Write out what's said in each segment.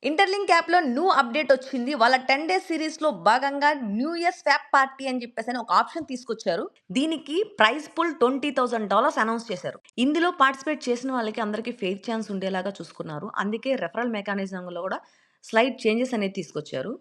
Interlink యాప్‌లో new update వచ్చింది. వాళ్ళ 10 డేస్ సీరీస్‌లో భాగంగా న్యూ ఇయర్ స్వాప్ పార్టీ అని చెప్పేసని ఒక ఆప్షన్ తీసుకొచ్చారు. దీనికి ప్రైజ్ పూల్ $20,000 అనౌన్స్ చేశారు. ఇందులో పార్టిసిపేట్ చేసిన వాళ్ళకి అందరికి ఫెయిర్ ఛాన్స్ ఉండేలాగా చూసుకున్నారు. అందుకే రెఫరల్ మెకానిజంలో కూడా స్లైట్ చేంజెస్ అనేది తీసుకొచ్చారు.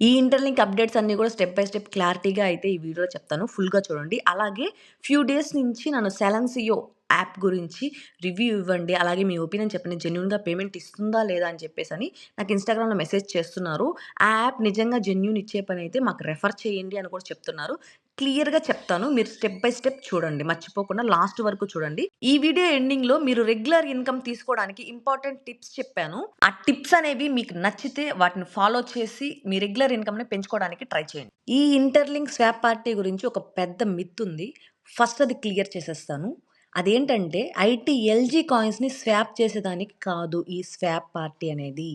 ఈ ఇంటర్లింక్ అప్డేట్స్ అన్నీ కూడా స్టెప్ బై స్టెప్ క్లారిటీగా అయితే ఈ వీడియోలో చెప్తాను. ఫుల్‌గా చూడండి. అలాగే ఫ్యూ డేస్ నుంచి నన్ను సెలెన్సియో యాప్ గురించి రివ్యూ ఇవ్వండి. అలాగే మీ ఒపీనియన్ చెప్పండి. జెన్యూన్‌గా పేమెంట్ ఇస్తుందా లేదా అని చెప్పేసని నాకు ఇన్‌స్టాగ్రామ్‌లో మెసేజ్ చేస్తున్నారు. ఆ యాప్ నిజంగా జెన్యూన్ ఇచ్చే పనైతే మాకు రెఫర్ చేయండి అని కూడా చెప్తున్నారు. క్లియర్‌గా చెప్తాను. మీరు స్టెప్ బై స్టెప్ చూడండి. మర్చిపోకుండా లాస్ట్ వరకు చూడండి. ఈ వీడియో ఎండింగ్‌లో మీరు రెగ్యులర్ ఇన్‌కమ్ తీసుకోవడానికి ఇంపార్టెంట్ టిప్స్ చెప్పాను. ఆ టిప్స్ అనేవి మీకు నచ్చితే వాటిని ఫాలో చేసి మీ రెగ్యులర్ ఇన్‌కమ్‌ని పెంచుకోవడానికి ట్రై చేయండి. ఈ ఇంటర్లింక్ స్వాప్ పార్టీ గురించి ఒక పెద్ద మిత్ ఉంది. ఫస్ట్ అది క్లియర్ చేసేస్తాను. అదేంటంటే ఐటీఎల్జీ కాయిన్స్‌ని స్వాప్ చేసేదానికి కాదు ఈ స్వాప్ పార్టీ అనేది.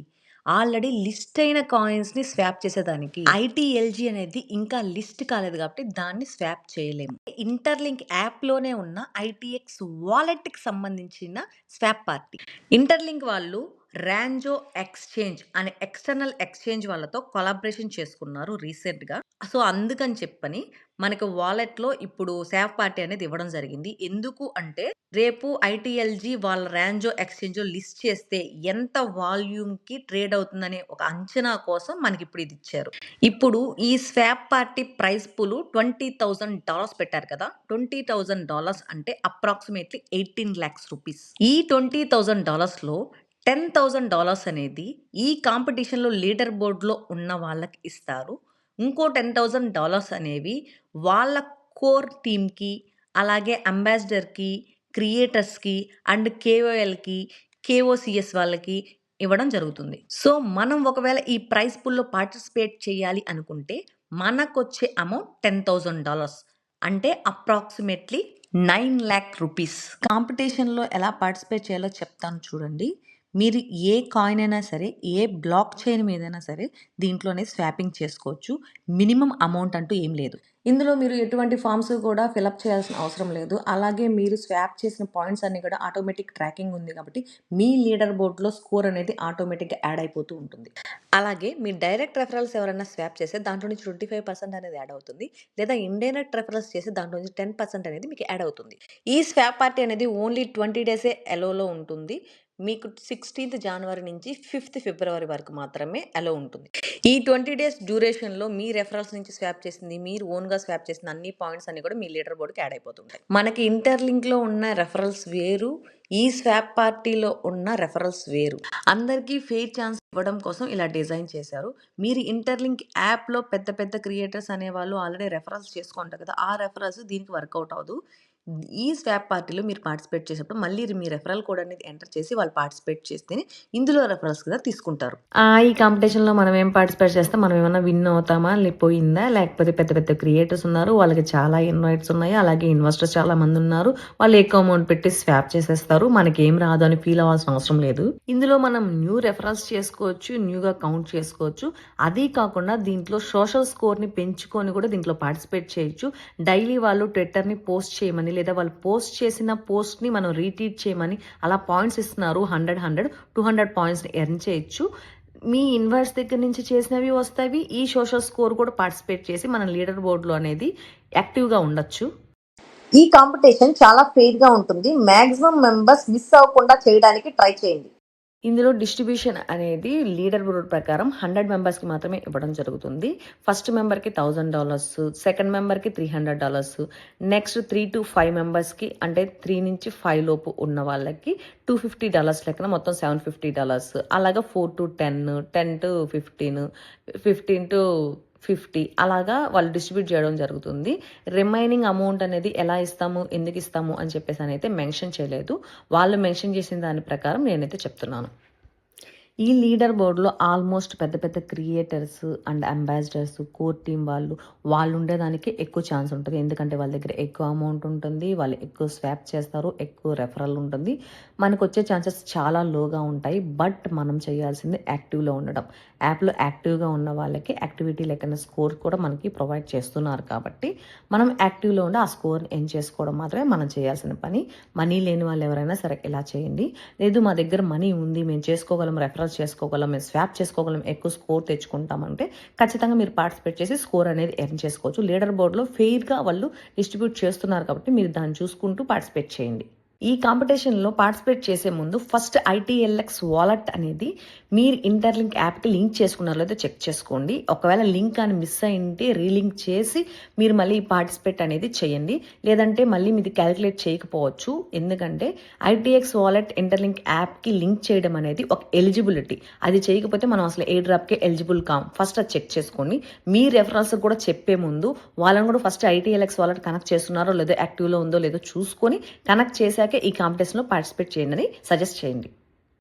ఆల్రెడీ లిస్ట్ అయిన కాయిన్స్‌ని స్వాప్ చేసేదానికి. ఐటీఎల్జీ అనేది ఇంకా లిస్ట్ కాలేదు కాబట్టి దాన్ని స్వాప్ చేయలేము. ఇంటర్లింక్ యాప్‌లోనే ఉన్న ఐటీఎక్స్ వాలెట్‌కి సంబంధించిన స్వాప్ పార్టీ. ఇంటర్లింక్ వాళ్ళు రాంజో ఎక్స్చేంజ్ అనే ఎక్స్టర్నల్ ఎక్స్చేంజ్ వాళ్ళతో కొలాబరేషన్ చేసుకున్నారు రీసెంట్‌గా. సో, అందుకని చెప్పని మనకు వాలెట్‌లో ఇప్పుడు స్వాప్ పార్టీ అనేది ఇవ్వడం జరిగింది. ఎందుకు అంటే రేపు ఐటీఎల్జీ వాళ్ళ రాంజో ఎక్స్చేంజ్‌లో లిస్ట్ చేస్తే ఎంత వాల్యూమ్‌కి ట్రేడ్ అవుతుందనే ఒక అంచనా కోసం మనకిప్పుడు ఇది ఇచ్చారు. ఇప్పుడు ఈ స్వాప్ పార్టీ ప్రైస్ పూల్ $20,000 పెట్టారు కదా! $20,000 అంటే అప్రాక్సిమేట్‌లీ 18 లాక్స్ రూపీస్. ఈ $20,000లో $10,000 అనేది ఈ కాంపిటీషన్‌లో లీడర్ బోర్డ్‌లో ఉన్న వాళ్ళకి ఇస్తారు. ఇంకో $10,000 అనేవి వాళ్ళ కోర్ టీమ్‌కి, అలాగే అంబాసిడర్‌కి, క్రియేటర్స్‌కి అండ్ కేఓఎల్‌కి, కేఓసీఎస్ వాళ్ళకి ఇవ్వడం జరుగుతుంది. సో, మనం ఒకవేళ ఈ ప్రైజ్ పూల్‌లో పార్టిసిపేట్ చేయాలి అనుకుంటే మనకొచ్చే అమౌంట్ $10,000 అంటే అప్రాక్సిమేట్‌లీ 9,00,000 రూపీస్. కాంపిటీషన్‌లో ఎలా పార్టిసిపేట్ చేయాలో చెప్తాను చూడండి. మీరు ఏ కాయిన్ అయినా సరే, ఏ బ్లాక్ చైన్ మీదైనా సరే దీంట్లోనే స్వాపింగ్ చేసుకోవచ్చు. మినిమమ్ అమౌంట్ అంటూ ఏం లేదు. ఇందులో మీరు ఎటువంటి ఫార్మ్స్ కూడా ఫిలప్ చేయాల్సిన అవసరం లేదు. అలాగే మీరు స్వాప్ చేసిన పాయింట్స్ అన్నీ కూడా ఆటోమేటిక్ ట్రాకింగ్ ఉంది కాబట్టి మీ లీడర్ బోర్డ్‌లో స్కోర్ అనేది ఆటోమేటిక్‌గా యాడ్ అయిపోతూ ఉంటుంది. అలాగే మీ డైరెక్ట్ రెఫరల్స్ ఎవరైనా స్వాప్ చేస్తే దాంట్లో నుంచి 25% అనేది యాడ్ అవుతుంది. లేదా ఇండైరెక్ట్ రెఫరల్స్ చేసి దాంట్లో నుంచి 10% అనేది మీకు యాడ్ అవుతుంది. ఈ స్వాప్ పార్టీ అనేది ఓన్లీ 20 డేసే ఎలోలో ఉంటుంది. మీకు 16థ్ జనవరి నుంచి 5థ్ ఫిబ్రవరి వరకు మాత్రమే అలో ఉంటుంది. ఈ 20 డేస్ డ్యూరేషన్‌లో మీ రెఫరల్స్ నుంచి స్వాప్ చేసింది, మీరు ఓన్‌గా స్వాప్ చేసిన అన్ని పాయింట్స్ అన్నీ కూడా మీ లీడర్ బోర్డ్‌కి యాడ్ అయిపోతుంటాయి. మనకి ఇంటర్లింక్‌లో ఉన్న రెఫరల్స్ వేరు, ఈ స్వాప్ పార్టీలో ఉన్న రెఫరల్స్ వేరు. అందరికీ ఫెయిర్ ఛాన్స్ ఇవ్వడం కోసం ఇలా డిజైన్ చేశారు. మీరు ఇంటర్లింక్ యాప్‌లో పెద్ద పెద్ద క్రియేటర్స్ అనేవాళ్ళు ఆల్రెడీ రెఫరల్స్ చేసుకుంటారు కదా! ఆ రెఫరల్స్ దీనికి వర్కౌట్ అవ్వదు. ఈ స్వాప్ పార్టీలో మీరు పార్టిసిపేట్ చేసేటప్పుడు మళ్ళీ మీ రెఫరల్ కోడ్ అనేది ఎంటర్ చేసి వాళ్ళు పార్టిసిపేట్ చేస్తేనే ఇందులో రెఫరల్స్ కూడా తీసుకుంటారు. ఈ కాంపిటీషన్‌లో మనం ఏం పార్టిసిపేట్ చేస్తే మనం ఏమన్నా విన్ అవుతామా? పోయిందా? లేకపోతే పెద్ద పెద్ద క్రియేటర్స్ ఉన్నారు. వాళ్ళకి చాలా ఇన్వైట్స్ ఉన్నాయి. అలాగే ఇన్వెస్టర్స్ చాలా మంది ఉన్నారు. వాళ్ళు ఎక్కువ అమౌంట్ పెట్టి స్వాప్ చేసేస్తారు. మనకేం రాదు అని ఫీల్ అవ్వాల్సిన అవసరం లేదు. ఇందులో మనం న్యూ రెఫరల్స్ చేసుకోవచ్చు. న్యూగా కౌంట్ చేసుకోవచ్చు. అదీ కాకుండా దీంట్లో సోషల్ స్కోర్‌ని పెంచుకొని కూడా దీంట్లో పార్టిసిపేట్ చేయొచ్చు. డైలీ వాళ్ళు ట్విట్టర్‌ని పోస్ట్ చేయమని లేదా వాళ్ళు పోస్ట్ చేసిన పోస్ట్‌ని మనం రీట్వీట్ చేయమని అలా పాయింట్స్ ఇస్తున్నారు. 100, 200 పాయింట్స్‌ని ఎర్న్ చేయొచ్చు. మీ ఇన్వర్స్ దగ్గర నుంచి చేసినవి వస్తాయి. ఈ సోషల్ స్కోర్ కూడా పార్టిసిపేట్ చేసి మన లీడర్ బోర్డ్‌లో అనేది యాక్టివ్‌గా ఉండొచ్చు. ఈ కాంపిటీషన్ చాలా ఫెయిర్‌గా ఉంటుంది. మాక్సిమం మెంబర్స్ మిస్ అవ్వకుండా చేయడానికి ట్రై చేయండి. ఇందులో డిస్ట్రిబ్యూషన్ అనేది లీడర్ బోర్డ్ ప్రకారం 100 మెంబర్స్‌కి మాత్రమే ఇవ్వడం జరుగుతుంది. ఫస్ట్ మెంబర్‌కి $1,000, సెకండ్ మెంబర్‌కి $300, నెక్స్ట్ 3-5 మెంబర్స్‌కి అంటే 3 నుంచి 5 లోపు ఉన్న వాళ్ళకి $250 లెక్కన మొత్తం $750. అలాగా 4-10, 10-15, 15-50 అలాగా వాళ్ళు డిస్ట్రిబ్యూట్ చేయడం జరుగుతుంది. రిమైనింగ్ అమౌంట్ అనేది ఎలా ఇస్తాము, ఎందుకు ఇస్తాము అని చెప్పేసి అయితే మెన్షన్ చేయలేదు. వాళ్ళు మెన్షన్ చేసిన దాని ప్రకారం నేనైతే చెప్తున్నాను. ఈ లీడర్ బోర్డ్‌లో ఆల్మోస్ట్ పెద్ద పెద్ద creators and ambassadors, core team వాళ్ళు ఉండేదానికి ఎక్కువ ఛాన్స్ ఉంటుంది. ఎందుకంటే వాళ్ళ దగ్గర ఎక్కువ అమౌంట్ ఉంటుంది. వాళ్ళు ఎక్కువ స్వాప్ చేస్తారు. ఎక్కువ రెఫరల్ ఉంటుంది. మనకొచ్చే ఛాన్సెస్ చాలా లోగా ఉంటాయి. బట్ మనం చేయాల్సింది యాక్టివ్‌లో ఉండడం. యాప్‌లో యాక్టివ్‌గా ఉన్న వాళ్ళకి యాక్టివిటీ లెక్కన స్కోర్ కూడా మనకి ప్రొవైడ్ చేస్తున్నారు కాబట్టి మనం యాక్టివ్‌లో ఉండి ఆ స్కోర్‌ని ఎర్న్ చేసుకోవడం మాత్రమే మనం చేయాల్సిన పని. మనీ లేని వాళ్ళు ఎవరైనా సరే ఇలా చేయండి. లేదు మా దగ్గర మనీ ఉంది మేము చేసుకోగలం రెఫరల్ రెఫరల్స్ చేసుకోగలం, మేము స్వాప్ చేసుకోగలం, ఎక్కువ స్కోర్ తెచ్చుకుంటామంటే ఖచ్చితంగా మీరు పార్టిసిపేట్ చేసి స్కోర్ అనేది ఎర్న్ చేసుకోవచ్చు. లీడర్ బోర్డ్లో ఫెయిర్గా వాళ్ళు డిస్ట్రిబ్యూట్ చేస్తున్నారు కాబట్టి మీరు దాన్ని చూసుకుంటూ పార్టిసిపేట్ చేయండి. ఈ కాంపిటీషన్లో పార్టిసిపేట్ చేసే ముందు ఫస్ట్ ITLX వాలెట్ అనేది మీరు ఇంటర్లింక్ యాప్కి లింక్ చేసుకున్నారో లేదో చెక్ చేసుకోండి. ఒకవేళ లింక్ అని మిస్ అయింటే రీలింక్ చేసి మీరు మళ్ళీ పార్టిసిపేట్ అనేది చేయండి. లేదంటే మళ్ళీ మీది క్యాలిక్యులేట్ చేయకపోవచ్చు. ఎందుకంటే ITX వాలెట్ ఇంటర్లింక్ యాప్కి లింక్ చేయడం అనేది ఒక ఎలిజిబిలిటీ. అది చేయకపోతే మనం అసలు ఏ డ్రాప్కి ఎలిజిబుల్ కాం. ఫస్ట్ అది చెక్ చేసుకోండి. మీ రెఫరల్స్ కూడా చెప్పే ముందు వాళ్ళని కూడా ఫస్ట్ ITLX వాలెట్ కనెక్ట్ చేస్తున్నారో లేదో, యాక్టివ్లో ఉందో లేదో చూసుకొని కనెక్ట్ చేశాక ఈ కాంపిటీషన్లో పార్టిసిపేట్ చేయండి అని సజెస్ట్ చేయండి.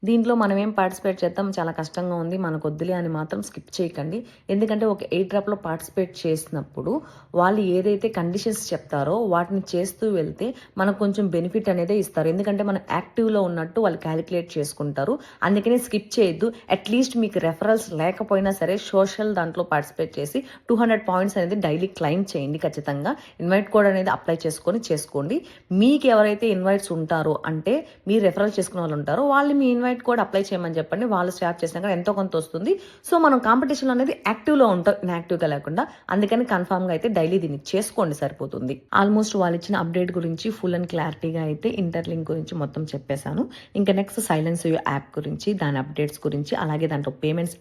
దీంట్లో మనం ఏం పార్టిసిపేట్ చేద్దాం, చాలా కష్టంగా ఉంది, మనకు వద్దులే అని మాత్రం స్కిప్ చేయకండి. ఎందుకంటే ఒక ఎయిర్ డ్రాప్లో పార్టిసిపేట్ చేసినప్పుడు వాళ్ళు ఏదైతే కండిషన్స్ చెప్తారో వాటిని చేస్తూ వెళ్తే మనకు కొంచెం బెనిఫిట్ అనేది ఇస్తారు. ఎందుకంటే మనం యాక్టివ్లో ఉన్నట్టు వాళ్ళు క్యాలిక్యులేట్ చేసుకుంటారు. అందుకని స్కిప్ చేయొద్దు. అట్లీస్ట్ మీకు రెఫరల్స్ లేకపోయినా సరే సోషల్ దాంట్లో పార్టిసిపేట్ చేసి 200 పాయింట్స్ అనేది డైలీ క్లైమ్ చేయండి. ఖచ్చితంగా ఇన్వైట్ కోడ్ అనేది అప్లై చేసుకోండి. మీకు ఎవరైతే ఇన్వైట్స్ ఉంటారో అంటే మీరు రెఫరల్ చేసుకున్న వాళ్ళు ఉంటారో వాళ్ళు మీ ఇన్వైట్ కోడ్ అప్లై చేయమని చెప్పండి. వాళ్ళు స్వాప్ చేసినాక ఎంతో కొంత వస్తుంది. సో మనం కాంపిటీషన్ అనేది యాక్టివ్లో ఉంటాం, ఇన్యాక్టివ్గా లేకుండా. అందుకని కన్ఫామ్గా అయితే డైలీ దీన్ని చేసుకోండి, సరిపోతుంది. ఆల్మోస్ట్ వాళ్ళు ఇచ్చిన అప్డేట్ గురించి ఫుల్ అండ్ క్లారిటీగా అయితే ఇంటర్లింక్ గురించి మొత్తం చెప్పేశాను. ఇంకా నెక్స్ట్ సైలెన్స్ యాప్ గురించి, దాని అప్డేట్స్ గురించి, అలాగే దాంట్లో పేమెంట్స్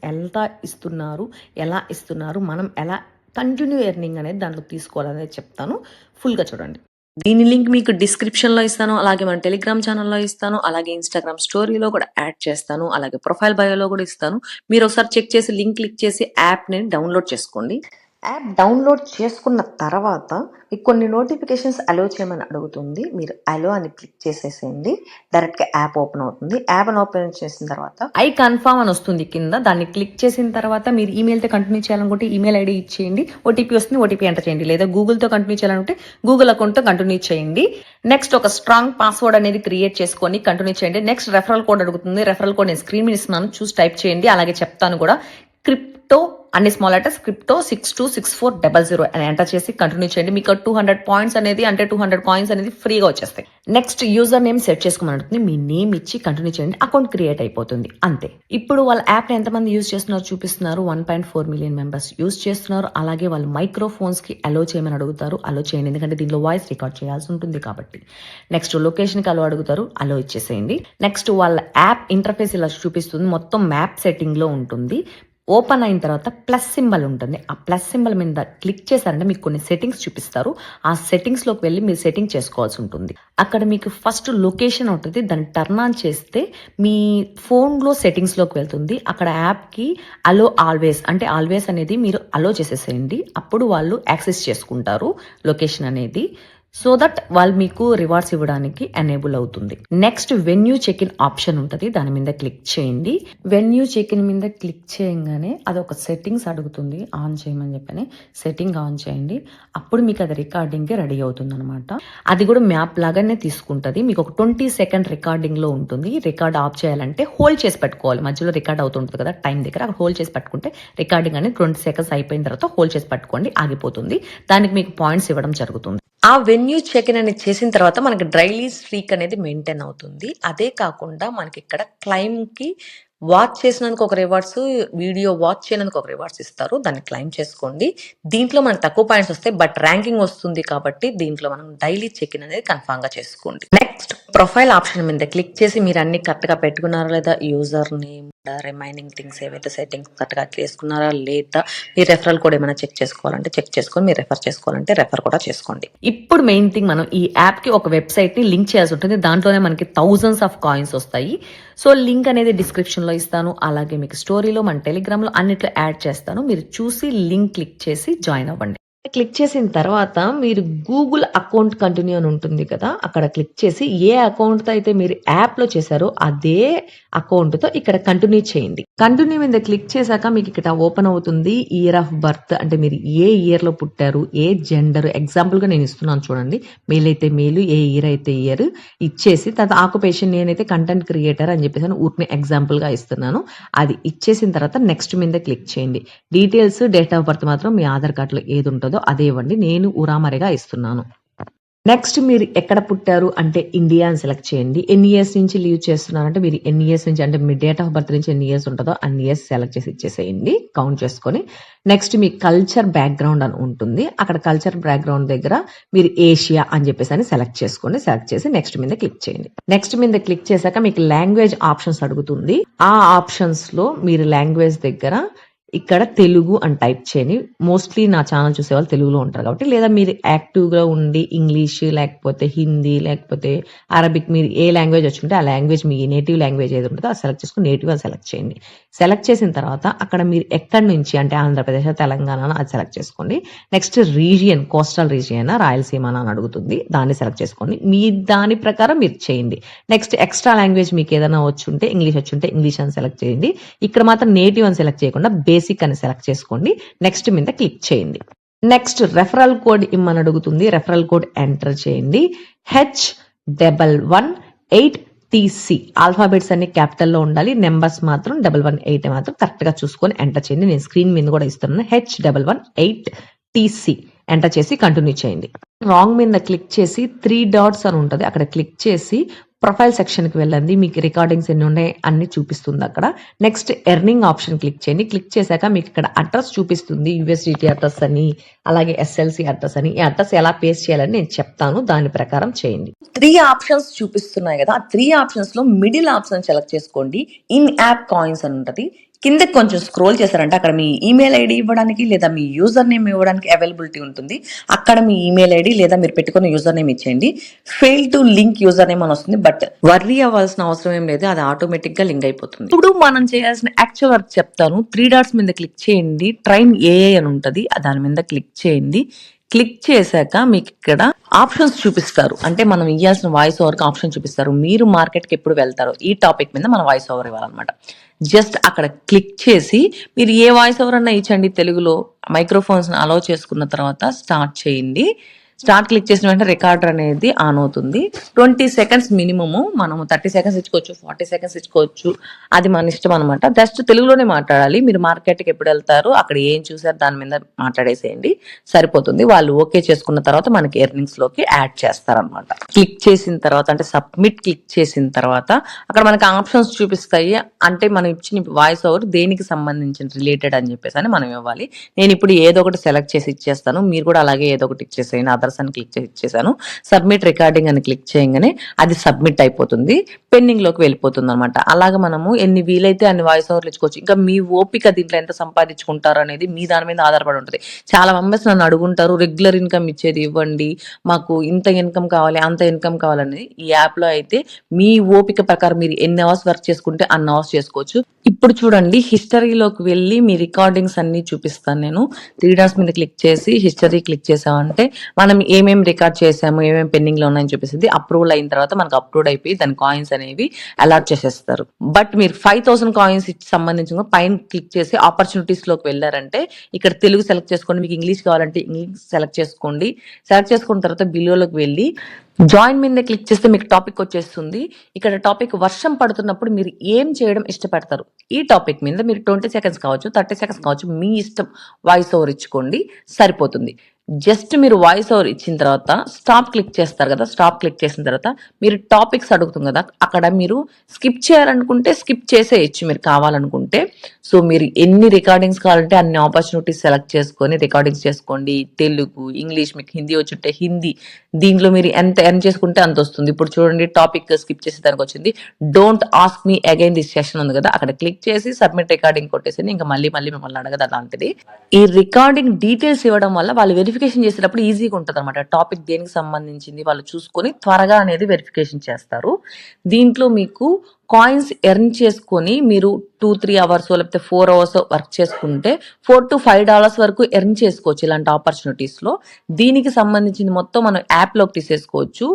ఎలా ఇస్తున్నారు, మనం ఎలా కంటిన్యూ ఎర్నింగ్ అనేది దాంట్లో తీసుకోవాలనేది చెప్తాను. ఫుల్గా చూడండి. దీని లింక్ మీకు డిస్క్రిప్షన్లో ఇస్తాను, అలాగే మన టెలిగ్రామ్ ఛానల్లో ఇస్తాను, అలాగే ఇన్స్టాగ్రామ్ స్టోరీలో కూడా యాడ్ చేస్తాను, అలాగే ప్రొఫైల్ బయోలో కూడా ఇస్తాను. మీరు ఒకసారి చెక్ చేసి లింక్ క్లిక్ చేసి యాప్ని డౌన్లోడ్ చేసుకోండి. యాప్ డౌన్లోడ్ చేసుకున్న తర్వాత మీకు కొన్ని నోటిఫికేషన్స్ అలో చేయమని అడుగుతుంది. మీరు అలో అని క్లిక్ చేసేసేయండి. డైరెక్ట్గా యాప్ ఓపెన్ అవుతుంది. యాప్ని ఓపెన్ చేసిన తర్వాత ఐ కన్ఫర్మ్ అని వస్తుంది కింద. దాన్ని క్లిక్ చేసిన తర్వాత మీరు ఈమెయిల్తో కంటిన్యూ చేయాలనుకుంటే ఈమెయిల్ ఐడి ఇచ్చేయండి. ఓటీపీ వస్తుంది, ఓటీపీ ఎంటర్ చేయండి. లేదా గూగుల్తో కంటిన్యూ చేయాలనుకుంటే గూగుల్ అకౌంట్తో కంటిన్యూ చేయండి. నెక్స్ట్ ఒక స్ట్రాంగ్ పాస్వర్డ్ అనేది క్రియేట్ చేసుకొని కంటిన్యూ చేయండి. నెక్స్ట్ రెఫరల్ కోడ్ అడుగుతుంది. రెఫరల్ కోడ్ నేను స్క్రీన్ మీద ఇస్తున్నాను, చూసి టైప్ చేయండి. అలాగే చెప్తాను కూడా. క్రిప్టో అన్ని స్మాల్ లెటర్స్, క్రిప్టో 626400 అని ఎంటర్ చేసి కంటిన్యూ చేయండి. మీకు 200 పాయింట్స్ అనేది, అంటే 200 కాయిన్స్ అనేది ఫ్రీగా వచ్చేస్తాయి. నెక్స్ట్ యూజర్ నేమ్ సెట్ చేసుకోమని అడుగుతుంది. మీ నేమ్ ఇచ్చి కంటిన్యూ చేయండి. అకౌంట్ క్రియేట్ అయిపోతుంది, అంతే. ఇప్పుడు వాళ్ళ యాప్ని ఎంతమంది యూజ్ చేస్తున్నారు చూపిస్తున్నారు. 1.4 మిలియన్ మెంబర్స్ యూజ్ చేస్తున్నారు. అలాగే వాళ్ళు మైక్రోఫోన్స్కి అలో చేయమని అడుగుతారు. అలో చేయండి, ఎందుకంటే దీనిలో వాయిస్ రికార్డ్ చేయాల్సి ఉంటుంది కాబట్టి. నెక్స్ట్ లొకేషన్కి అలో అడుగుతారు, అలో ఇచ్చేసేయండి. నెక్స్ట్ వాళ్ళ యాప్ ఇంటర్ఫేస్ ఇలా చూపిస్తుంది. మొత్తం మ్యాప్ సెట్టింగ్లో ఉంటుంది. ఓపెన్ అయిన తర్వాత ప్లస్ సింబల్ ఉంటుంది. ఆ ప్లస్ సింబల్ మీద క్లిక్ చేశారంటే మీకు కొన్ని సెట్టింగ్స్ చూపిస్తారు. ఆ సెట్టింగ్స్లోకి వెళ్ళి మీరు సెట్టింగ్ చేసుకోవాల్సి ఉంటుంది. అక్కడ మీకు ఫస్ట్ లొకేషన్ ఉంటుంది. దాన్ని టర్న్ ఆన్ చేస్తే మీ ఫోన్లో సెట్టింగ్స్లోకి వెళ్తుంది. అక్కడ యాప్కి అలో ఆల్వేస్, అంటే ఆల్వేస్ అనేది మీరు అలో చేసేసేయండి. అప్పుడు వాళ్ళు యాక్సెస్ చేసుకుంటారు లొకేషన్ అనేది. సో దట్ వాళ్ళు మీకు రివార్డ్స్ ఇవ్వడానికి ఎనేబుల్ అవుతుంది. Next venue check in option ఉంటుంది. దాని మీద క్లిక్ చేయండి. వెన్యూ చెక్ ఇన్ మీద క్లిక్ చేయగానే అది ఒక సెట్టింగ్స్ అడుగుతుంది, ఆన్ చేయమని చెప్పని. సెట్టింగ్ ఆన్ చేయండి. అప్పుడు మీకు అది రికార్డింగ్ రెడీ అవుతుంది అనమాట. అది కూడా మ్యాప్ లాగానే తీసుకుంటుంది. మీకు ఒక 20 సెకండ్ రికార్డింగ్ లో ఉంటుంది. రికార్డ్ ఆఫ్ చేయాలంటే హోల్డ్ చేసి పెట్టుకోవాలి. మధ్యలో రికార్డ్ అవుతుంటుంది కదా టైం దగ్గర, అక్కడ హోల్డ్ చేసి పెట్టుకుంటే రికార్డింగ్ అనేది 20 సెకండ్స్ అయిపోయిన తర్వాత హోల్డ్ చేసి పెట్టుకోండి, ఆగిపోతుంది. దానికి మీకు పాయింట్స్ ఇవ్వడం జరుగుతుంది. ఆ వెన్యూ చెక్ ఇన్ అనేది చేసిన తర్వాత మనకి డైలీ స్ట్రీక్ అనేది మెయింటైన్ అవుతుంది. అదే కాకుండా మనకి ఇక్కడ క్లైమ్కి వాచ్ చేసినందుకు ఒక రివార్డ్స్, వీడియో వాచ్ చేయనందుకు ఒక రివార్డ్స్ ఇస్తారు. దాన్ని క్లైమ్ చేసుకోండి. దీంట్లో మనకు తక్కువ పాయింట్స్ వస్తాయి, బట్ ర్యాంకింగ్ వస్తుంది కాబట్టి దీంట్లో మనం డైలీ చెక్ ఇన్ అనేది కన్ఫామ్ గా చేసుకోండి. నెక్స్ట్ ప్రొఫైల్ ఆప్షన్ మీద క్లిక్ చేసి మీరు అన్ని కరెక్ట్ గా పెట్టుకున్నారా లేదా, యూజర్ నేమ్, రిమైనింగ్ థింగ్స్ ఏవైతే సెట్టింగ్స్ కరెక్ట్ గా చేసుకున్నారా లేదా, మీ రెఫరల్ కోడ్ ఏమైనా చెక్ చేసుకోవాలంటే చెక్ చేసుకొని, మీరు రెఫర్ చేసుకోవాలంటే రెఫర్ కూడా చేసుకోండి. ఇప్పుడు మెయిన్ థింగ్, మనం ఈ యాప్ కి ఒక వెబ్సైట్ ని లింక్ చేయాల్సి ఉంటుంది. దాంట్లోనే మనకి థౌజండ్స్ ఆఫ్ కాయిన్స్ వస్తాయి. సో లింక్ అనేది డిస్క్రిప్షన్ లో ఇస్తాను. అలాగే మీకు స్టోరీలో, మన టెలిగ్రామ్ లో అన్నిట్లో యాడ్ చేస్తాను. మీరు చూసి లింక్ క్లిక్ చేసి జాయిన్ అవ్వండి. క్లిక్ చేసిన తర్వాత మీరు గూగుల్ అకౌంట్ కంటిన్యూ అని ఉంటుంది కదా, అక్కడ క్లిక్ చేసి ఏ అకౌంట్తో అయితే మీరు యాప్లో చేశారో అదే అకౌంట్తో ఇక్కడ కంటిన్యూ చేయండి. కంటిన్యూ మీద క్లిక్ చేశాక మీకు ఇక్కడ ఓపెన్ అవుతుంది ఇయర్ ఆఫ్ బర్త్, అంటే మీరు ఏ ఇయర్లో పుట్టారు, ఏ జెండర్. ఎగ్జాంపుల్గా నేను ఇస్తున్నాను చూడండి, మేల్ అయితే మేలు, ఏ ఇయర్ అయితే ఇయర్ ఇచ్చేసి, తర్వాత ఆక్యుపేషన్ నేనైతే కంటెంట్ క్రియేటర్ అని చెప్పేసి ఊరిని ఎగ్జాంపుల్గా ఇస్తున్నాను. అది ఇచ్చేసిన తర్వాత నెక్స్ట్ మీద క్లిక్ చేయండి. డీటెయిల్స్, డేట్ ఆఫ్ బర్త్ మాత్రం మీ ఆధార్ కార్డులో ఏది ఉంటుందో అదే ఇవ్వండి. నేను ఉరామరిగా ఇస్తున్నాను. నెక్స్ట్ మీరు ఎక్కడ పుట్టారు అంటే ఇండియా అని సెలెక్ట్ చేయండి. ఎన్ని ఇయర్స్ నుంచి లీవ్ చేస్తున్నారంటే మీరు ఎన్ని ఇయర్స్ నుంచి అంటే మీ డేట్ ఆఫ్ బర్త్ నుంచి ఎన్ని ఇయర్స్ ఉంటుందో అన్ని ఇయర్స్ సెలెక్ట్ చేసి ఇచ్చేసేయండి కౌంట్ చేసుకొని. నెక్స్ట్ మీ కల్చర్ బ్యాక్గ్రౌండ్ అని ఉంటుంది, అక్కడ కల్చర్ బ్యాక్గ్రౌండ్ దగ్గర మీరు ఏషియా అని చెప్పేసి అని సెలెక్ట్ చేసుకోండి. సెలెక్ట్ చేసి నెక్స్ట్ మీద క్లిక్ చేయండి. నెక్స్ట్ మీద క్లిక్ చేశాక మీకు లాంగ్వేజ్ ఆప్షన్స్ అడుగుతుంది. ఆ ఆప్షన్స్ లో మీరు లాంగ్వేజ్ దగ్గర ఇక్కడ తెలుగు అని టైప్ చేయండి. మోస్ట్లీ నా ఛానల్ చూసే వాళ్ళు తెలుగులో ఉంటారు కాబట్టి, లేదా మీరు యాక్టివ్గా ఉండి ఇంగ్లీష్ లేకపోతే హిందీ లేకపోతే అరబిక్ మీరు ఏ లాంగ్వేజ్ వచ్చుంటే ఆ లాంగ్వేజ్ మీ నేటివ్ లాంగ్వేజ్ ఏది ఉంటుందో అది సెలెక్ట్ చేసుకుని నేటివ్ అని సెలెక్ట్ చేయండి. సెలెక్ట్ చేసిన తర్వాత అక్కడ మీరు ఎక్కడి నుంచి అంటే ఆంధ్రప్రదేశ్ తెలంగాణ అది సెలెక్ట్ చేసుకోండి. Next region coastal region Rayalaseema అని అడుగుతుంది, దాన్ని సెలెక్ట్ చేసుకోండి. మీ దాని ప్రకారం మీరు చేయండి. నెక్స్ట్ ఎక్స్ట్రా లాంగ్వేజ్ మీకు ఏదైనా వచ్చుంటే ఇంగ్లీష్ వచ్చుంటే ఇంగ్లీష్ అని సెలెక్ట్ చేయండి. ఇక్కడ మాత్రం నేటివ్ అని సెలెక్ట్ చేయకుండా బేసిక్ అని సెలెక్ట్ చేసుకోండి. నెక్స్ట్ మీద క్లిక్ చేయండి. నెక్స్ట్ రెఫరల్ కోడ్ ఇమ్మని అడుగుతుంది, రెఫరల్ కోడ్ ఎంటర్ చేయండి. H1118TC ఆల్ఫాబెట్స్ అన్ని క్యాపిటల్లో ఉండాలి, నెంబర్స్ మాత్రం 118 మాత్రం కరెక్ట్ గా చూసుకొని ఎంటర్ చేయండి. నేను స్క్రీన్ మీద కూడా ఇస్తున్నాను. H1118TC ఎంటర్ చేసి కంటిన్యూ చేయండి. రాంగ్ మీద క్లిక్ చేసి 3 డాట్స్ అని ఉంటుంది, అక్కడ క్లిక్ చేసి ప్రొఫైల్ సెక్షన్ కి వెళ్ళండి. మీకు రికార్డింగ్స్ ఎన్ని ఉన్నాయి అన్ని చూపిస్తుంది అక్కడ. నెక్స్ట్ ఎర్నింగ్ ఆప్షన్ క్లిక్ చేయండి. క్లిక్ చేశాక మీకు ఇక్కడ అడ్రస్ చూపిస్తుంది, USDT అడ్రస్ అని అలాగే SLC అడ్రస్ అని. ఈ అడ్రస్ ఎలా పేస్ట్ చేయాలని నేను చెప్తాను, దాని ప్రకారం చేయండి. 3 ఆప్షన్స్ చూపిస్తున్నాయి కదా, ఆ 3 ఆప్షన్స్ లో మిడిల్ ఆప్షన్ సెలెక్ట్ చేసుకోండి. ఇన్ యాప్ కాయిన్స్ అని ఉంటది. కిందకి కొంచెం స్క్రోల్ చేశారంటే అక్కడ మీ ఈమెయిల్ ఐడి ఇవ్వడానికి లేదా మీ యూజర్ నేమ్ ఇవ్వడానికి అవైలబిలిటీ ఉంటుంది. అక్కడ మీ ఈమెయిల్ ఐడి లేదా మీరు పెట్టుకున్న యూజర్ నేమ్ ఇచ్చేయండి. Fail to link user name అని వస్తుంది, బట్ వర్రీ అవ్వాల్సిన అవసరం ఏం లేదు, అది ఆటోమేటిక్ గా లింక్ అయిపోతుంది. ఇప్పుడు మనం చేయాల్సిన యాక్చువల్ వర్క్ చెప్తాను. 3 డాట్స్ మీద క్లిక్ చేయండి, ట్రైన్ ఏఐ అని ఉంటది, దాని మీద క్లిక్ చేయండి. క్లిక్ చేశాక మీకు ఇక్కడ ఆప్షన్స్ చూపిస్తారు, అంటే మనం ఇవ్వాల్సిన వాయిస్ ఓవర్ కి ఆప్షన్ చూపిస్తారు. మీరు మార్కెట్ కి ఎప్పుడు వెళ్తారో ఈ టాపిక్ మీద మనం వాయిస్ ఓవర్ ఇవ్వాలన్నమాట. జస్ట్ అక్కడ క్లిక్ చేసి మీరు ఏ వాయిస్ ఓవర్ అన్నా ఇచ్చండి తెలుగులో. మైక్రోఫోన్స్ అలౌ చేసుకున్న తర్వాత స్టార్ట్ చేయండి. స్టార్ట్ క్లిక్ చేసిన వెంటనే రికార్డర్ అనేది ఆన్ అవుతుంది. 20 సెకండ్స్ మినిమము, మనము 30 సెకండ్స్ ఇచ్చుకోవచ్చు, 40 సెకండ్స్ ఇచ్చుకోవచ్చు, అది మన ఇష్టం అనమాట. జస్ట్ తెలుగులోనే మాట్లాడాలి. మీరు మార్కెట్కి ఎప్పుడు వెళ్తారు, అక్కడ ఏం చూసారు దాని మీద మాట్లాడేసేయండి, సరిపోతుంది. వాళ్ళు ఓకే చేసుకున్న తర్వాత మనకి ఎర్నింగ్స్ లోకి యాడ్ చేస్తారనమాట. క్లిక్ చేసిన తర్వాత అంటే సబ్మిట్ క్లిక్ చేసిన తర్వాత అక్కడ మనకి ఆప్షన్స్ చూపిస్తాయి, అంటే మనం ఇచ్చిన వాయిస్ ఓవర్ దేనికి సంబంధించిన రిలేటెడ్ అని చెప్పేసి అని మనం ఇవ్వాలి. నేను ఇప్పుడు ఏదో ఒకటి సెలెక్ట్ చేసి ఇచ్చేస్తాను, మీరు కూడా అలాగే ఏదో ఒకటి ఇచ్చేసేయండి. అదర్స్ అని క్లిక్ చేసి ఇచ్చేసాను. సబ్మిట్ రికార్డింగ్ అని క్లిక్ చేయగానే అది సబ్మిట్ అయిపోతుంది, పెండింగ్ లోకి వెళ్ళిపోతుంది అనమాట. అలాగే మనము ఎన్ని వీలైతే అన్ని వాయిస్ ఓవర్లు ఇచ్చుకోవచ్చు. ఇంకా మీ ఓపిక దీంట్లో ఎంత సంపాదించుకుంటారు అనేది మీ దాని మీద ఆధారపడి ఉంటుంది. చాలా మెంబర్స్ నన్ను అడుగుంటారు, రెగ్యులర్ ఇన్కమ్ ఇచ్చేది ఇవ్వండి, మాకు ఇంత ఇన్కమ్ కావాలి అంత ఇన్కమ్ కావాలని. ఈ యాప్ లో అయితే మీ ఓపిక ప్రకారం మీరు ఎన్ని అవర్స్ వర్క్ చేసుకుంటే అన్ని అవర్స్ చేసుకోవచ్చు. ఇప్పుడు చూడండి, హిస్టరీలోకి వెళ్ళి మీ రికార్డింగ్స్ అన్ని చూపిస్తాను నేను. 3 డాట్స్ మీద క్లిక్ చేసి హిస్టరీ క్లిక్ చేసామంటే మనం ఏమేమి రికార్డ్ చేసాము, ఏమేమి పెండింగ్ లో ఉన్నాయని చూపిస్తుంది. అప్రూవల్ అయిన తర్వాత మనకు అప్రూవ్ అయిపోయి దాని కాయిన్స్ అనేవి అలాట్ చేసేస్తారు. బట్ మీరు 5000 కాయిన్స్ సంబంధించిన పైన క్లిక్ చేసి ఆపర్చునిటీస్ లోకి వెళ్ళారంటే ఇక్కడ తెలుగు సెలెక్ట్ చేసుకోండి, మీకు ఇంగ్లీష్ కావాలంటే ఇంగ్లీష్ సెలెక్ట్ చేసుకోండి. సెలెక్ట్ చేసుకున్న తర్వాత బిలోలోకి వెళ్ళి జాయిన్ మీద క్లిక్ చేస్తే మీకు టాపిక్ వచ్చేస్తుంది. ఇక్కడ టాపిక్ వర్షం పడుతున్నప్పుడు మీరు ఏం చేయడం ఇష్టపడతారు, ఈ టాపిక్ మీద మీరు 20 సెకండ్స్ కావచ్చు, 30 సెకండ్స్ కావచ్చు, మీ ఇష్టం వాయిస్ ఓవర్ ఇచ్చుకోండి, సరిపోతుంది. జస్ట్ మీరు వాయిస్ ఓవర్ ఇచ్చిన తర్వాత స్టాప్ క్లిక్ చేస్తారు కదా, స్టాప్ క్లిక్ చేసిన తర్వాత మీరు టాపిక్స్ అడుగుతుంది కదా, అక్కడ మీరు స్కిప్ చేయాలనుకుంటే స్కిప్ చేసేయచ్చు మీరు కావాలనుకుంటే. సో మీరు ఎన్ని రికార్డింగ్స్ కావాలంటే అన్ని ఆపర్చునిటీస్ సెలెక్ట్ చేసుకొని రికార్డింగ్స్ చేసుకోండి. తెలుగు, ఇంగ్లీష్, మీకు హిందీ వచ్చుంటే హిందీ, దీంట్లో మీరు ఎంత ఎర్న్ చేసుకుంటే అంత వస్తుంది. ఇప్పుడు చూడండి, టాపిక్ స్కిప్ చేసి దానికి వచ్చింది don't ask me again this session ఉంది కదా, అక్కడ క్లిక్ చేసి సబ్మిట్ రికార్డింగ్ కొట్టేసి ఇంకా మళ్ళీ మిమ్మల్ని అడగదు అలాంటిది. ఈ రికార్డింగ్ డీటెయిల్స్ ఇవ్వడం వల్ల వాళ్ళు వెరిఫికేషన్ చేసేటప్పుడు ఈజీగా ఉంటుంది అనమాట. టాపిక్ దేనికి సంబంధించింది వాళ్ళు చూసుకొని త్వరగా అనేది వెరిఫికేషన్ చేస్తారు. దీంట్లో మీకు కాయిన్స్ ఎర్న్ చేసుకొని మీరు 2-3 అవర్స్ లేకపోతే 4 అవర్స్ వర్క్ చేసుకుంటే $4 to $5 వరకు ఎర్న్ చేసుకోవచ్చు ఇలాంటి ఆపర్చునిటీస్ లో. దీనికి సంబంధించింది మొత్తం మనం యాప్ లోకి తీసేసుకోవచ్చు.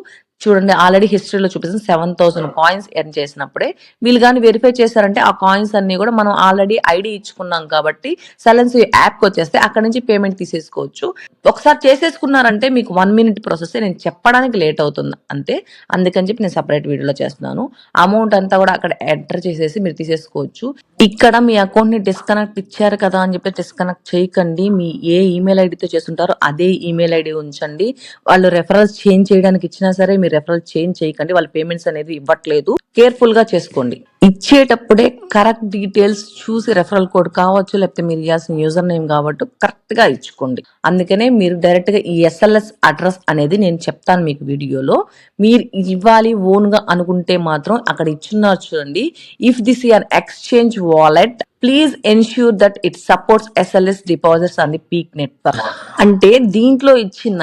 చూడండి ఆల్రెడీ హిస్టరీలో చూపిస్తుంది 7,000 కాయిన్స్ ఎర్న్ చేసినప్పుడే. వీళ్ళు కానీ వెరిఫై చేశారంటే ఆ కాయిన్స్ అన్ని కూడా మనం ఆల్రెడీ ఐడి ఇచ్చుకున్నాం కాబట్టి సెలెన్స్ యాప్కి వచ్చేస్తే అక్కడ నుంచి పేమెంట్ తీసేసుకోవచ్చు. ఒకసారి చేసేసుకున్నారంటే మీకు 1 minute ప్రాసెస్. నేను చెప్పడానికి లేట్ అవుతుంది అంతే, అందుకని చెప్పి నేను సపరేట్ వీడియోలో చేస్తున్నాను. అమౌంట్ అంతా కూడా అక్కడ ఎంటర్ చేసేసి మీరు తీసేసుకోవచ్చు. ఇక్కడ మీ అకౌంట్ ని డిస్కనెక్ట్ ఇచ్చారు కదా అని చెప్పి డిస్కనెక్ట్ చేయకండి. మీ ఏ ఈమెయిల్ ఐడితో చేస్తుంటారో అదే ఈమెయిల్ ఐడి ఉంచండి. వాళ్ళు రెఫరల్స్ చేంజ్ చేయడానికి ఇచ్చినా సరే మీరు రెఫరల్ చేంజ్ చేయకండి. వాళ్ళు పేమెంట్స్ అనేది ఇవ్వట్లేదు. కేర్ఫుల్ గా చేసుకోండి. ఇచ్చేటప్పుడే కరెక్ట్ డీటెయిల్స్ చూసి రెఫరల్ కోడ్ కావచ్చు, లేకపోతే మీరు ఇవ్వాల్సిన యూజర్ నేమ్ కాబట్టి కరెక్ట్ గా ఇచ్చుకోండి. అందుకనే మీరు డైరెక్ట్ గా ఈ ఎస్ఎల్ఎస్ అడ్రస్ అనేది నేను చెప్తాను మీకు వీడియోలో. మీరు ఇవ్వాలి ఓన్ గా అనుకుంటే మాత్రం అక్కడ ఇచ్చున్నారు చూడండి, if this is an exchange wallet please ensure that it supports SLS deposits on the peak network. అంటే దీంట్లో ఇచ్చిన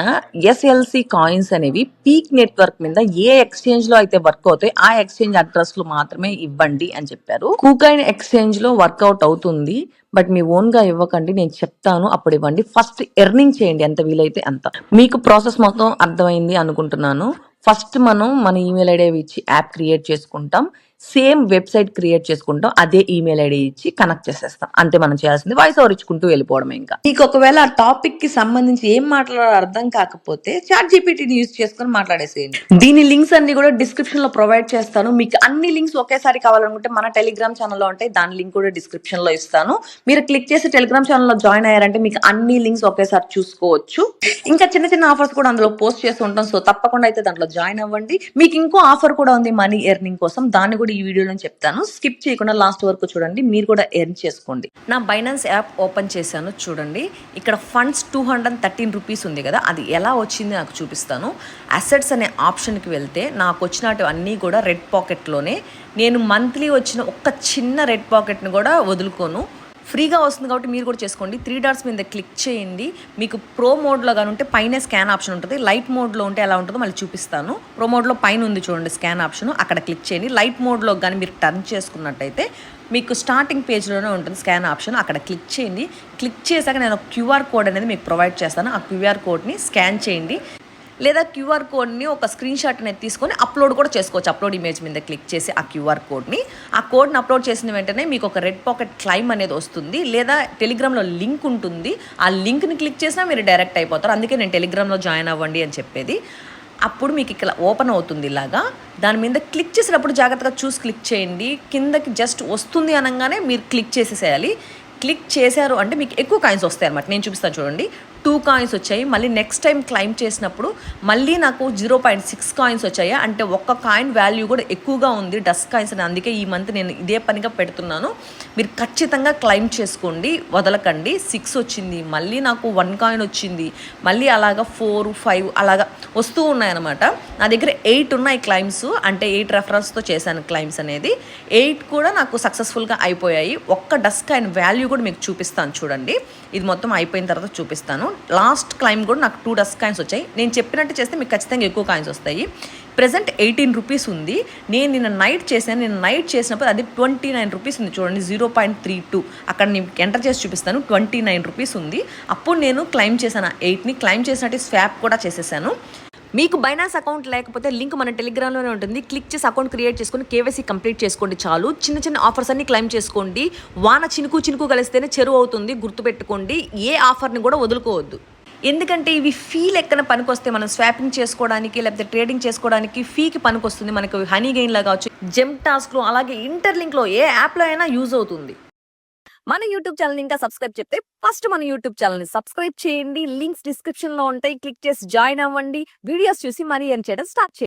ఎస్ఎల్సి కాయిన్స్ అనేవి పీక్ నెట్వర్క్ మీద ఏ ఎక్స్చేంజ్ లో అయితే వర్క్ అవుతాయి ఆ ఎక్స్చేంజ్ అడ్రస్ లో మాత్రమే ఇవ్వండి అని చెప్పారు. కూకైన్ ఎక్స్చేంజ్ లో వర్కౌట్ అవుతుంది, బట్ మీ ఓన్ గా ఇవ్వకండి. నేను చెప్తాను అప్పుడు ఇవ్వండి. ఫస్ట్ ఎర్నింగ్ చేయండి ఎంత వీలైతే అంత. మీకు ప్రాసెస్ మొత్తం అర్థమైంది అనుకుంటున్నాను. ఫస్ట్ మనం మన ఈమెయిల్ ఐడి ఇచ్చి యాప్ క్రియేట్ చేసుకుంటాం, సేమ్ వెబ్సైట్ క్రియేట్ చేసుకుంటాం, అదే ఈమెయిల్ ఐడి ఇచ్చి కనెక్ట్ చేసేస్తాం. అంతే మనం చేయాల్సింది. వాయిస్ ఓవర్ ఇచ్చుకుంటూ వెళ్ళిపోవడం. ఇంకా మీకు ఒకవేళ ఆ టాపిక్ కి సంబంధించి ఏం మాట్లాడాలో అర్థం కాకపోతే చాట్ జీపీటీని యూజ్ చేసుకొని మాట్లాడేసేయండి. దీని లింక్స్ అన్ని కూడా డిస్క్రిప్షన్ లో ప్రొవైడ్ చేస్తాను. మీకు అన్ని లింక్స్ ఒకేసారి కావాలనుకుంటే మన టెలిగ్రామ్ ఛానల్లో ఉంటాయి, దాని లింక్ కూడా డిస్క్రిప్షన్ లో ఇస్తాను. మీరు క్లిక్ చేసి టెలిగ్రామ్ ఛానల్లో జాయిన్ అయ్యారంటే మీకు అన్ని లింక్స్ ఒకేసారి చూసుకోవచ్చు. ఇంకా చిన్న చిన్న ఆఫర్స్ కూడా అందులో పోస్ట్ చేస్తూ ఉంటాం, సో తప్పకుండా అయితే దాంట్లో జాయిన్ అవ్వండి. మీకు ఇంకో ఆఫర్ కూడా ఉంది మనీ ఎర్నింగ్ కోసం, దాన్ని కూడా ఈ వీడియోలో చెప్తాను. స్కిప్ చేయకుండా లాస్ట్ వరకు చూడండి, మీరు కూడా ఎర్న్ చేసుకోండి. నా బైనాన్స్ యాప్ ఓపెన్ చేశాను చూడండి. ఇక్కడ ఫండ్స్ 213 రూపీస్ ఉంది కదా, అది ఎలా వచ్చింది నాకు చూపిస్తాను. అసెట్స్ అనే ఆప్షన్కి వెళ్తే నాకు వచ్చినట్టు అన్నీ కూడా రెడ్ పాకెట్లోనే. నేను మంత్లీ వచ్చిన ఒక్క చిన్న రెడ్ పాకెట్ని కూడా వదులుకోను, ఫ్రీగా వస్తుంది కాబట్టి మీరు కూడా చేసుకోండి. 3 డాట్స్ మీద క్లిక్ చేయండి. మీకు ప్రో మోడ్లో కానీ ఉంటే పైన స్కాన్ ఆప్షన్ ఉంటుంది, లైట్ మోడ్లో ఉంటే ఎలా ఉంటుందో మళ్ళీ చూపిస్తాను. ప్రో మోడ్లో పైన ఉంది చూడండి స్కాన్ ఆప్షన్, అక్కడ క్లిక్ చేయండి. లైట్ మోడ్లో కానీ మీరు టర్న్ చేసుకున్నట్టయితే మీకు స్టార్టింగ్ పేజ్లోనే ఉంటుంది స్కాన్ ఆప్షన్, అక్కడ క్లిక్ చేయండి. క్లిక్ చేశాక నేను క్యూఆర్ కోడ్ అనేది మీకు ప్రొవైడ్ చేస్తాను. ఆ క్యూఆర్ కోడ్ని స్కాన్ చేయండి, లేదా క్యూఆర్ కోడ్ని ఒక స్క్రీన్ షాట్ అనేది తీసుకొని అప్లోడ్ కూడా చేసుకోవచ్చు. అప్లోడ్ ఇమేజ్ మీద క్లిక్ చేసి ఆ క్యూఆర్ కోడ్ని అప్లోడ్ చేసిన వెంటనే మీకు ఒక రెడ్ పాకెట్ క్లైమ్ అనేది వస్తుంది, లేదా టెలిగ్రామ్లో లింక్ ఉంటుంది, ఆ లింక్ని క్లిక్ చేసినా మీరు డైరెక్ట్ అయిపోతారు. అందుకే నేను టెలిగ్రామ్లో జాయిన్ అవ్వండి అని చెప్పేది. అప్పుడు మీకు ఇక్కడ ఓపెన్ అవుతుంది ఇలాగా. దాని మీద క్లిక్ చేసినప్పుడు జాగ్రత్తగా చూసి క్లిక్ చేయండి. కిందకి జస్ట్ వస్తుంది అనగానే మీరు క్లిక్ చేసేసేయాలి. క్లిక్ చేశారు అంటే మీకు ఎక్కువ కాయిన్స్ వస్తాయి అనమాట. నేను చూపిస్తాను చూడండి, 2 కాయిన్స్ వచ్చాయి. మళ్ళీ నెక్స్ట్ టైం క్లైమ్ చేసినప్పుడు మళ్ళీ నాకు 0.6 కాయిన్స్ వచ్చాయి. అంటే ఒక్క కాయిన్ వాల్యూ కూడా ఎక్కువగా ఉంది డస్ట్ కాయిన్స్ అని. అందుకే ఈ మంత్ నేను ఇదే పనిగా పెడుతున్నాను. మీరు ఖచ్చితంగా క్లైమ్ చేసుకోండి, వదలకండి. 6 వచ్చింది, మళ్ళీ నాకు 1 కాయిన్ వచ్చింది, మళ్ళీ అలాగా 4, 5 అలాగా వస్తూ ఉన్నాయన్నమాట. నా దగ్గర 8 ఉన్నాయి క్లైమ్స్, అంటే 8 రెఫరల్స్తో చేశాను క్లైమ్స్ అనేది. 8 కూడా నాకు సక్సెస్ఫుల్గా అయిపోయాయి. ఒక్క డస్ట్ కాయిన్ వాల్యూ కూడా మీకు చూపిస్తాను చూడండి. ఇది మొత్తం అయిపోయిన తర్వాత చూపిస్తాను. లాస్ట్ క్లైమ్ కూడా నాకు 2 డస్ట్ కాయిన్స్ వచ్చాయి. నేను చెప్పినట్టు చేస్తే మీకు ఖచ్చితంగా ఎక్కువ కాయిన్స్ వస్తాయి. ప్రెజెంట్ 18 రూపీస్ ఉంది. నేను నిన్న నైట్ చేశాను. నేను నైట్ చేసినప్పుడు అది 29 రూపీస్ ఉంది చూడండి, 0.32. అక్కడ నేను ఎంటర్ చేసి చూపిస్తాను. 29 రూపీస్ ఉంది. అప్పుడు నేను క్లైమ్ చేశాను 8ని. క్లైమ్ చేసినట్టు స్వాప్ కూడా చేసేసాను. మీకు బైనాన్స్ అకౌంట్ లేకపోతే లింక్ మన టెలిగ్రామ్లోనే ఉంటుంది. క్లిక్ చేసి అకౌంట్ క్రియేట్ చేసుకొని కేవైసీ కంప్లీట్ చేసుకోండి చాలు. చిన్న చిన్న ఆఫర్స్ అన్ని క్లైమ్ చేసుకోండి. వాన చినుకు కలిస్తేనే చెరువు అవుతుంది, గుర్తుపెట్టుకోండి. ఏ ఆఫర్ని కూడా వదులుకోవద్దు. ఎందుకంటే ఇవి ఫీ లెక్కన పనికొస్తే మనం స్వాపింగ్ చేసుకోవడానికి లేకపోతే ట్రేడింగ్ చేసుకోవడానికి ఫీకి పనికొస్తుంది. మనకు హనీ గెయిన్లో కావచ్చు, జెమ్ టాస్క్లో, అలాగే ఇంటర్లింక్లో ఏ యాప్లో అయినా యూజ్ అవుతుంది. మన యూట్యూబ్ ఛానల్ ఇంకా సబ్స్క్రైబ్ చెప్తే ఫస్ట్ మన యూట్యూబ్ ఛానల్ని సబ్స్క్రైబ్ చేయండి. లింక్స్ డిస్క్రిప్షన్లో ఉంటాయి, క్లిక్ చేసి జాయిన్ అవ్వండి. వీడియోస్ చూసి మనీ ఎర్న్ చేయడం స్టార్ట్ చేయండి.